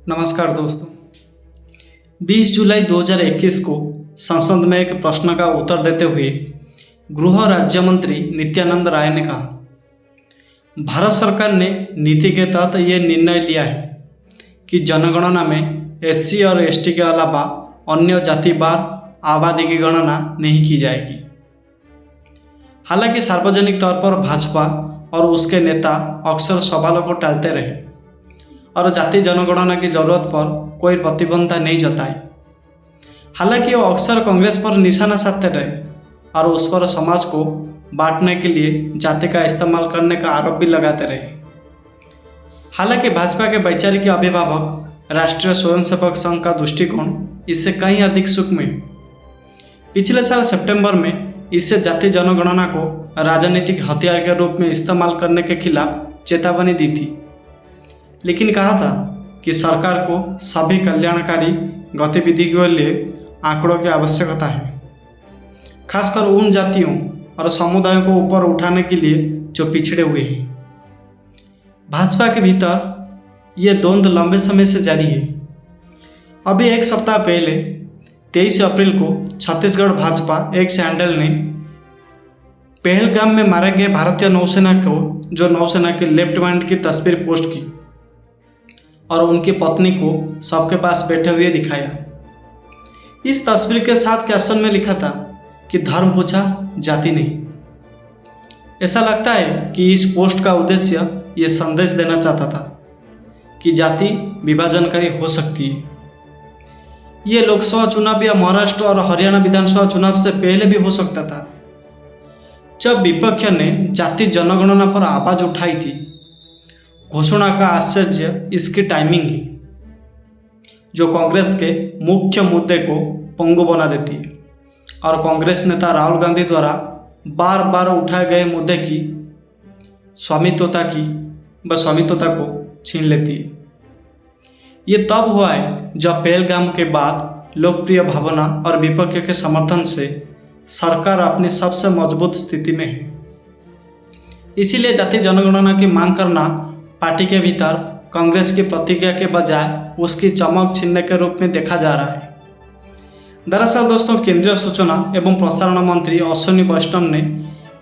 नमस्कार दोस्तों। 20 जुलाई 2021 को संसद में एक प्रश्न का उत्तर देते हुए गृह राज्य मंत्री नित्यानंद राय ने कहा, भारत सरकार ने नीति के तहत ये निर्णय लिया है कि जनगणना में एससी और एसटी के अलावा अन्य जाति वार आबादी की गणना नहीं की जाएगी। हालांकि सार्वजनिक तौर पर भाजपा और उसके नेता अक्सर सवालों को टालते रहे और जाति जनगणना की जरूरत पर कोई प्रतिबद्धता नहीं जताई। हालांकि वो अक्सर कांग्रेस पर निशाना साधते रहे और उस पर समाज को बांटने के लिए जाति का इस्तेमाल करने का आरोप भी लगाते रहे। हालांकि भाजपा के वैचारिक अभिभावक राष्ट्रीय स्वयंसेवक संघ का दृष्टिकोण इससे कहीं अधिक सूक्ष्म है। पिछले साल सितंबर में इससे जाति जनगणना को राजनीतिक हथियार के रूप में इस्तेमाल करने के खिलाफ चेतावनी दी थी, लेकिन कहा था कि सरकार को सभी कल्याणकारी गतिविधियों के लिए आंकड़ों की आवश्यकता है, खासकर उन जातियों और समुदायों को ऊपर उठाने के लिए जो पिछड़े हुए हैं। भाजपा के भीतर ये द्वंद्व लंबे समय से जारी है। अभी एक सप्ताह पहले 23 अप्रैल को छत्तीसगढ़ भाजपा एक सैंडल ने पहलगाम में मारे गए भारतीय नौसेना को जो नौसेना के लेफ्टिनेंट की तस्वीर पोस्ट की और उनकी पत्नी को सबके पास बैठे हुए दिखाया। इस तस्वीर के साथ कैप्शन में लिखा था कि धर्म पूछा जाति नहीं। ऐसा लगता है कि इस पोस्ट का उद्देश्य ये संदेश देना चाहता था कि जाति विभाजनकारी हो सकती है। ये लोकसभा चुनाव या महाराष्ट्र और हरियाणा विधानसभा चुनाव से पहले भी हो सकता था, जब विपक्ष ने जाति जनगणना पर आवाज उठाई थी। घोषणा का आश्चर्य इसकी टाइमिंग है, जो कांग्रेस के मुख्य मुद्दे को पंगु बना देती है और कांग्रेस नेता राहुल गांधी द्वारा बार बार उठाए गए मुद्दे की स्वामित्वता को छीन लेती है। ये तब हुआ है जब पहलगाम के बाद लोकप्रिय भावना और विपक्ष के समर्थन से सरकार अपनी सबसे मजबूत स्थिति में है। इसीलिए जाति जनगणना की मांग करना पार्टी के भीतर कांग्रेस की प्रतिक्रिया के बजाय उसकी चमक छीनने के रूप में देखा जा रहा है। दरअसल दोस्तों, केंद्रीय सूचना एवं प्रसारण मंत्री अश्विनी वैष्णव ने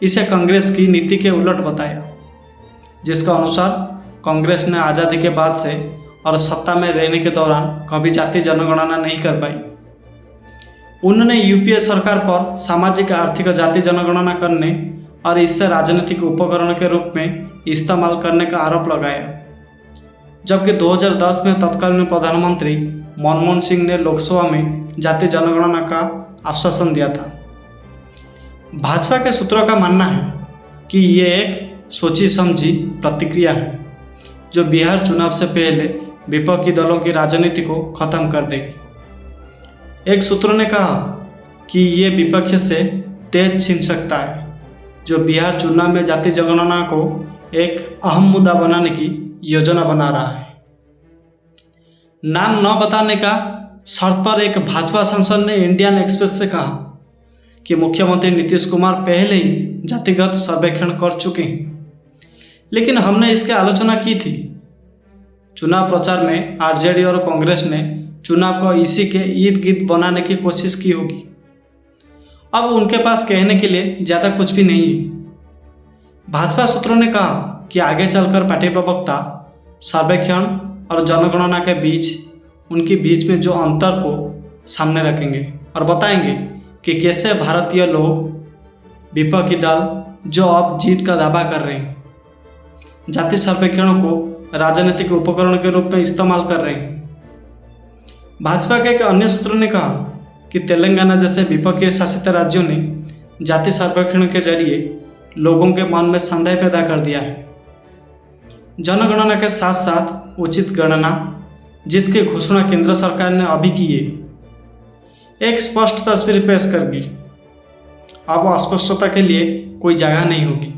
इसे कांग्रेस की नीति के उलट बताया, जिसका अनुसार कांग्रेस ने आज़ादी के बाद से और सत्ता में रहने के दौरान कभी जाति जनगणना नहीं कर पाई। उन्होंने यूपीए सरकार पर सामाजिक आर्थिक जाति जनगणना करने और इससे राजनीतिक उपकरण के रूप में इस्तेमाल करने का आरोप लगाया, जबकि 2010 में तत्कालीन प्रधानमंत्री मनमोहन सिंह ने लोकसभा में जाति जनगणना का आश्वासन दिया था। भाजपा के सूत्रों का मानना है कि ये एक सोची समझी प्रतिक्रिया है जो बिहार चुनाव से पहले विपक्षी दलों की राजनीति को खत्म कर देगी। एक सूत्र ने कहा कि ये विपक्ष से तेज छीन सकता है, जो बिहार चुनाव में जाति जनगणना को एक अहम मुद्दा बनाने की योजना बना रहा है। नाम न बताने का शर्त पर एक भाजपा सांसद ने इंडियन एक्सप्रेस से कहा कि मुख्यमंत्री नीतीश कुमार पहले ही जातिगत सर्वेक्षण कर चुके हैं, लेकिन हमने इसकी आलोचना की थी। चुनाव प्रचार में आरजेडी और कांग्रेस ने चुनाव को इसी के ईद गिर्द बनाने की कोशिश की होगी। अब उनके पास कहने के लिए ज़्यादा कुछ भी नहीं है। भाजपा सूत्रों ने कहा कि आगे चलकर पार्टी प्रवक्ता सर्वेक्षण और जनगणना के बीच में जो अंतर को सामने रखेंगे और बताएंगे कि कैसे भारतीय लोग विपक्षी दल जो अब जीत का दावा कर रहे हैं, जाति सर्वेक्षणों को राजनीतिक उपकरण के रूप में इस्तेमाल कर रहे हैं। भाजपा के एक अन्य सूत्र ने कहा कि तेलंगाना जैसे विपक्षी शासित राज्यों ने जाति सर्वेक्षण के जरिए लोगों के मन में संदेह पैदा कर दिया है। जनगणना के साथ साथ उचित गणना, जिसकी घोषणा केंद्र सरकार ने अभी की है, एक स्पष्ट तस्वीर पेश करेगी। अब अस्पष्टता के लिए कोई जगह नहीं होगी।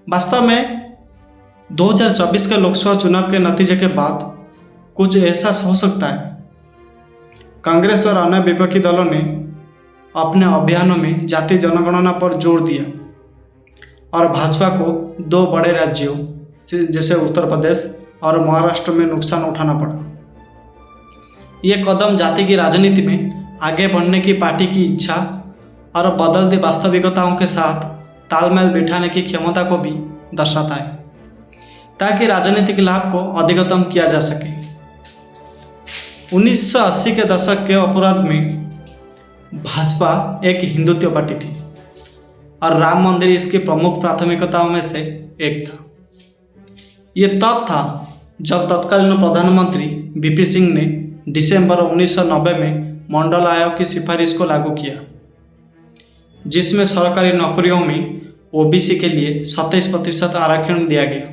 वास्तव में 2024 के लोकसभा चुनाव के नतीजे के बाद कुछ ऐसा हो सकता है। कांग्रेस और अन्य विपक्षी दलों ने अपने अभियानों में जाति जनगणना पर जोर दिया और भाजपा को दो बड़े राज्यों जैसे उत्तर प्रदेश और महाराष्ट्र में नुकसान उठाना पड़ा। ये कदम जाति की राजनीति में आगे बढ़ने की पार्टी की इच्छा और बदलती वास्तविकताओं के साथ तालमेल बिठाने की क्षमता को भी दर्शाता है, ताकि राजनीतिक लाभ को अधिकतम किया जा सके। 1980 के दशक के अपराध में भाजपा एक हिंदुत्व पार्टी थी और राम मंदिर इसकी प्रमुख प्राथमिकताओं में से एक था। ये तब था जब तत्कालीन प्रधानमंत्री वीपी सिंह ने दिसंबर 1990 में मंडल आयोग की सिफारिश को लागू किया, जिसमें सरकारी नौकरियों में ओबीसी के लिए 27% आरक्षण दिया गया।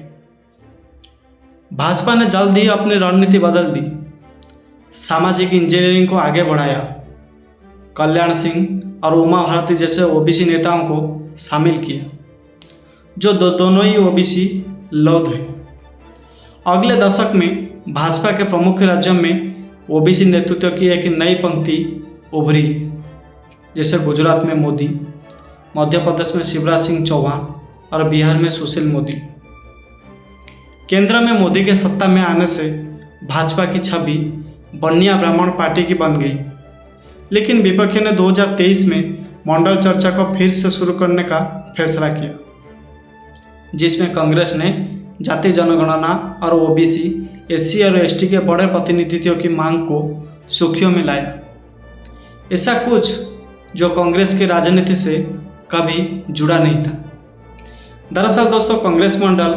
भाजपा ने जल्द ही अपनी रणनीति बदल दी, सामाजिक इंजीनियरिंग को आगे बढ़ाया, कल्याण सिंह और उमा भारती जैसे ओबीसी नेताओं को शामिल किया, जो दोनों ही ओबीसी लौद हैं। अगले दशक में भाजपा के प्रमुख राज्यों में ओबीसी नेतृत्व की एक नई पंक्ति उभरी, जैसे गुजरात में मोदी, मध्य प्रदेश में शिवराज सिंह चौहान और बिहार में सुशील मोदी। केंद्र में मोदी के सत्ता में आने से भाजपा की छवि बनिया ब्राह्मण पार्टी की बन गई, लेकिन विपक्ष ने 2023 में मंडल चर्चा को फिर से शुरू करने का फैसला किया, जिसमें कांग्रेस ने जाति जनगणना और ओबीसी, एससी और एसटी के बड़े प्रतिनिधित्व की मांग को सुर्खियों में लाया। ऐसा कुछ जो कांग्रेस की राजनीति से कभी जुड़ा नहीं था। दरअसल दोस्तों, कांग्रेस मंडल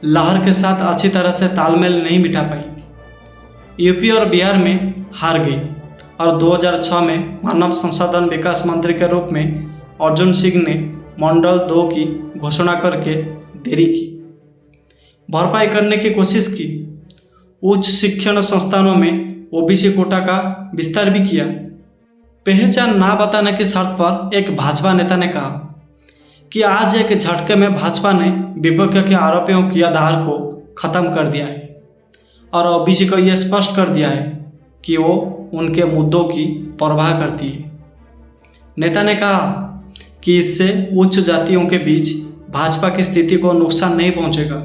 लहर के साथ अच्छी तरह से तालमेल नहीं बिठा पाई, यूपी और बिहार में हार गई और 2006 में मानव संसाधन विकास मंत्री के रूप में अर्जुन सिंह ने मंडल 2 की घोषणा करके देरी की, भरपाई करने की कोशिश की, उच्च शिक्षण संस्थानों में ओबीसी कोटा का विस्तार भी किया। पहचान ना बताने की शर्त पर एक भाजपा नेता ने कहा कि आज एक झटके में भाजपा ने विपक्ष के आरोपों की आधार को खत्म कर दिया है और ओबीसी को यह स्पष्ट कर दिया है कि वो उनके मुद्दों की परवाह करती है। नेता ने कहा कि इससे उच्च जातियों के बीच भाजपा की स्थिति को नुकसान नहीं पहुंचेगा,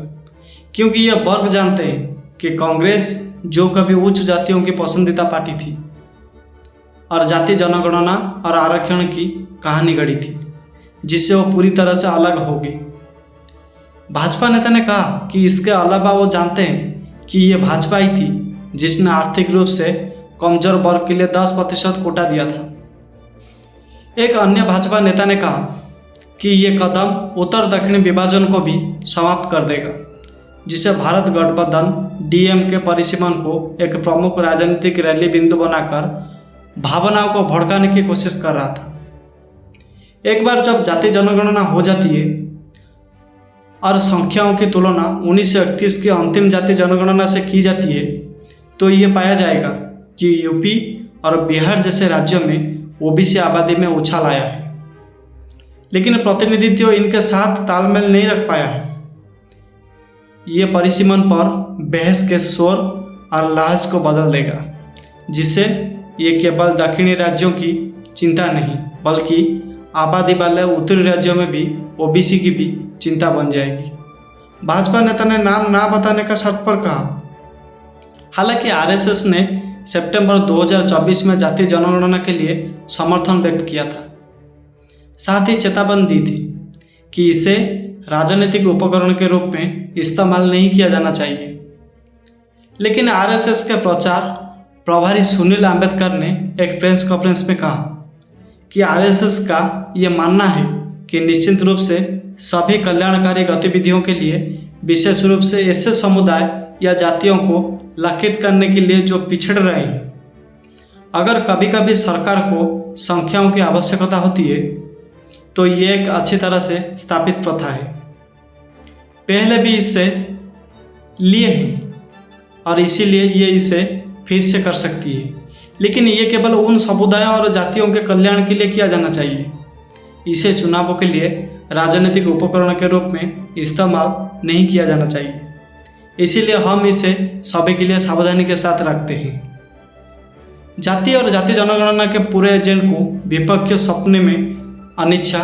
क्योंकि यह वर्ग जानते हैं कि कांग्रेस जो कभी उच्च जातियों की पसंदीदा पार्टी थी और जाति जनगणना और आरक्षण की कहानी गढ़ी थी, जिससे वो पूरी तरह से अलग हो गई। भाजपा नेता ने कहा कि इसके अलावा वो जानते हैं कि ये भाजपा ही थी जिसने आर्थिक रूप से कमजोर वर्ग के लिए 10% कोटा दिया था। एक अन्य भाजपा नेता ने कहा कि ये कदम उत्तर दक्षिण विभाजन को भी समाप्त कर देगा, जिसे भारत गठबंधन डीएम के परिसीमन को एक प्रमुख राजनीतिक रैली बिंदु बनाकर भावनाओं को भड़काने की कोशिश कर रहा था। एक बार जब जाति जनगणना हो जाती है और संख्याओं की तुलना 1931 की अंतिम जाति जनगणना से की जाती है, तो ये पाया जाएगा कि यूपी और बिहार जैसे राज्यों में ओबीसी आबादी में उछाल आया है, लेकिन प्रतिनिधित्व इनके साथ तालमेल नहीं रख पाया है। ये परिसीमन पर बहस के शोर और लाज को बदल देगा, जिससे ये केवल दक्षिणी राज्यों की चिंता नहीं बल्कि आबादी वाले उत्तरी राज्यों में भी ओबीसी की भी चिंता बन जाएगी। भाजपा नेता ने नाम ना बताने का शर्त पर कहा। हालांकि आरएसएस ने सितंबर 2024 में जातीय जनगणना के लिए समर्थन व्यक्त किया था, साथ ही चेतावनी दी थी कि इसे राजनीतिक उपकरण के रूप में इस्तेमाल नहीं किया जाना चाहिए। लेकिन आरएसएस के प्रचार प्रभारी सुनील अंबेडकर ने एक प्रेस कॉन्फ्रेंस में कहा कि आरएसएस का ये मानना है कि निश्चित रूप से सभी कल्याणकारी गतिविधियों के लिए, विशेष रूप से ऐसे समुदाय या जातियों को लक्षित करने के लिए जो पिछड़ रहे हैं, अगर कभी कभी सरकार को संख्याओं की आवश्यकता होती है तो ये एक अच्छी तरह से स्थापित प्रथा है, पहले भी इससे लिए हैं और इसीलिए ये इसे फिर से कर सकती है। लेकिन ये केवल उन समुदायों और जातियों के कल्याण के लिए किया जाना चाहिए। इसे चुनावों के लिए राजनीतिक उपकरण के रूप में इस्तेमाल नहीं किया जाना चाहिए, इसीलिए हम इसे सभी के लिए सावधानी के साथ रखते हैं। जाति और जाति जनगणना के पूरे एजेंट को विपक्ष सपने में अनिच्छा,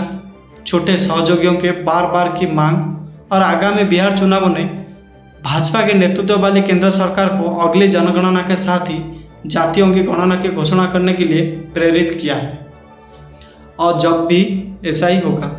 छोटे सहयोगियों के बार बार की मांग और आगामी बिहार चुनावों ने भाजपा के नेतृत्व वाली केंद्र सरकार को अगली जनगणना के साथ ही जातियों की गणना की घोषणा करने के लिए प्रेरित किया है और जब भी ऐसा ही होगा